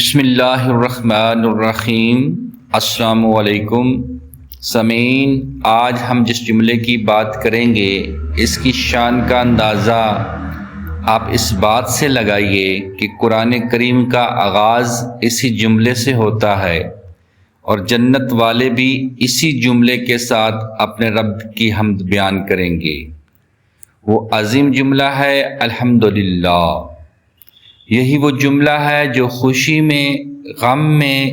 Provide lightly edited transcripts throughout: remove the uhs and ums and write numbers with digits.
بسم اللہ الرحمن الرحیم۔ السلام علیکم سامعین، آج ہم جس جملے کی بات کریں گے اس کی شان کا اندازہ آپ اس بات سے لگائیے کہ قرآن کریم کا آغاز اسی جملے سے ہوتا ہے اور جنت والے بھی اسی جملے کے ساتھ اپنے رب کی حمد بیان کریں گے۔ وہ عظیم جملہ ہے الحمدللہ۔ یہی وہ جملہ ہے جو خوشی میں، غم میں،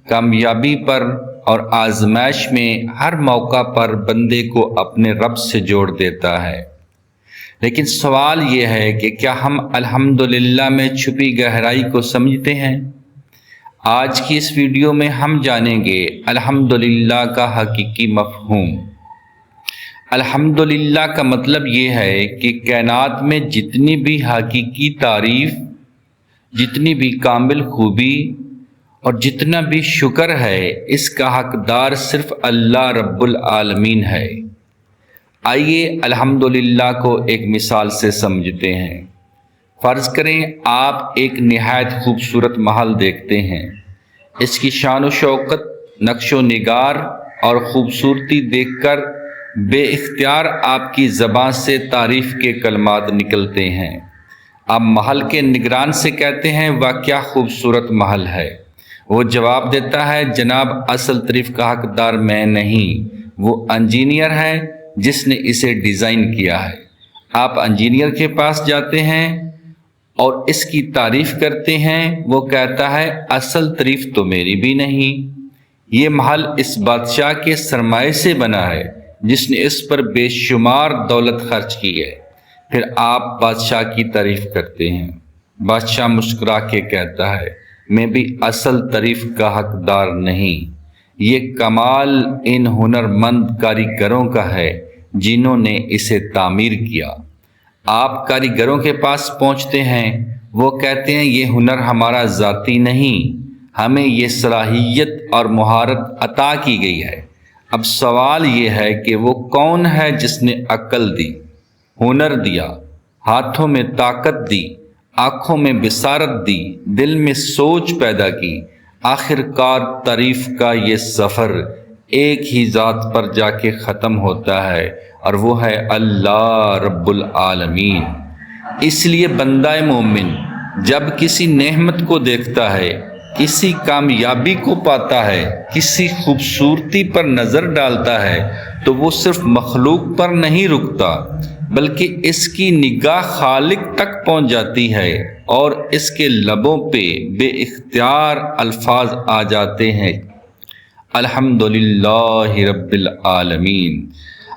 کامیابی پر اور آزمائش میں ہر موقع پر بندے کو اپنے رب سے جوڑ دیتا ہے۔ لیکن سوال یہ ہے کہ کیا ہم الحمدللہ میں چھپی گہرائی کو سمجھتے ہیں؟ آج کی اس ویڈیو میں ہم جانیں گے الحمدللہ کا حقیقی مفہوم۔ الحمدللہ کا مطلب یہ ہے کہ کائنات میں جتنی بھی حقیقی تعریف، جتنی بھی کامل خوبی اور جتنا بھی شکر ہے، اس کا حقدار صرف اللہ رب العالمین ہے۔ آئیے الحمدللہ کو ایک مثال سے سمجھتے ہیں۔ فرض کریں آپ ایک نہایت خوبصورت محل دیکھتے ہیں۔ اس کی شان و شوکت، نقش و نگار اور خوبصورتی دیکھ کر بے اختیار آپ کی زبان سے تعریف کے کلمات نکلتے ہیں۔ آپ محل کے نگران سے کہتے ہیں واہ کیا خوبصورت محل ہے۔ وہ جواب دیتا ہے جناب اصل تعریف کا حقدار میں نہیں، وہ انجینئر ہے جس نے اسے ڈیزائن کیا ہے۔ آپ انجینئر کے پاس جاتے ہیں اور اس کی تعریف کرتے ہیں، وہ کہتا ہے اصل تعریف تو میری بھی نہیں، یہ محل اس بادشاہ کے سرمایے سے بنا ہے جس نے اس پر بے شمار دولت خرچ کی ہے۔ پھر آپ بادشاہ کی تعریف کرتے ہیں۔ بادشاہ مسکرا کے کہتا ہے میں بھی اصل تعریف کا حقدار نہیں، یہ کمال ان ہنرمند کاریگروں کا ہے جنہوں نے اسے تعمیر کیا۔ آپ کاریگروں کے پاس پہنچتے ہیں، وہ کہتے ہیں یہ ہنر ہمارا ذاتی نہیں، ہمیں یہ صلاحیت اور مہارت عطا کی گئی ہے۔ اب سوال یہ ہے کہ وہ کون ہے جس نے عقل دی، ہنر دیا، ہاتھوں میں طاقت دی، آنکھوں میں بصارت دی، دل میں سوچ پیدا کی۔ آخر کار تعریف کا یہ سفر ایک ہی ذات پر جا کے ختم ہوتا ہے اور وہ ہے اللہ رب العالمین۔ اس لیے بندہ مومن جب کسی نعمت کو دیکھتا ہے، کسی کامیابی کو پاتا ہے، کسی خوبصورتی پر نظر ڈالتا ہے تو وہ صرف مخلوق پر نہیں رکتا بلکہ اس کی نگاہ خالق تک پہنچ جاتی ہے اور اس کے لبوں پہ بے اختیار الفاظ آ جاتے ہیں الحمدللہ رب العالمین۔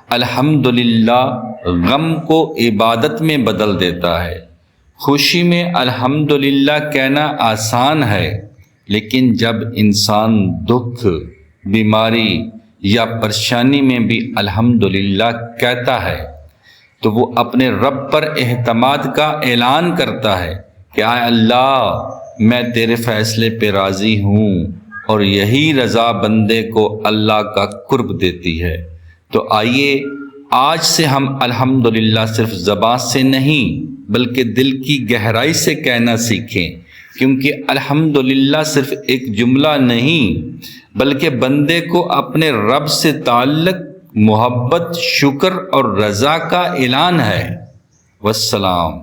الحمدللہ غم کو عبادت میں بدل دیتا ہے۔ خوشی میں الحمدللہ کہنا آسان ہے، لیکن جب انسان دکھ، بیماری یا پریشانی میں بھی الحمدللہ کہتا ہے تو وہ اپنے رب پر اعتماد کا اعلان کرتا ہے کہ اے اللہ میں تیرے فیصلے پہ راضی ہوں، اور یہی رضا بندے کو اللہ کا قرب دیتی ہے۔ تو آئیے آج سے ہم الحمدللہ صرف زبان سے نہیں بلکہ دل کی گہرائی سے کہنا سیکھیں، کیونکہ الحمدللہ صرف ایک جملہ نہیں بلکہ بندے کو اپنے رب سے تعلق، محبت، شکر اور رضا کا اعلان ہے۔ والسلام۔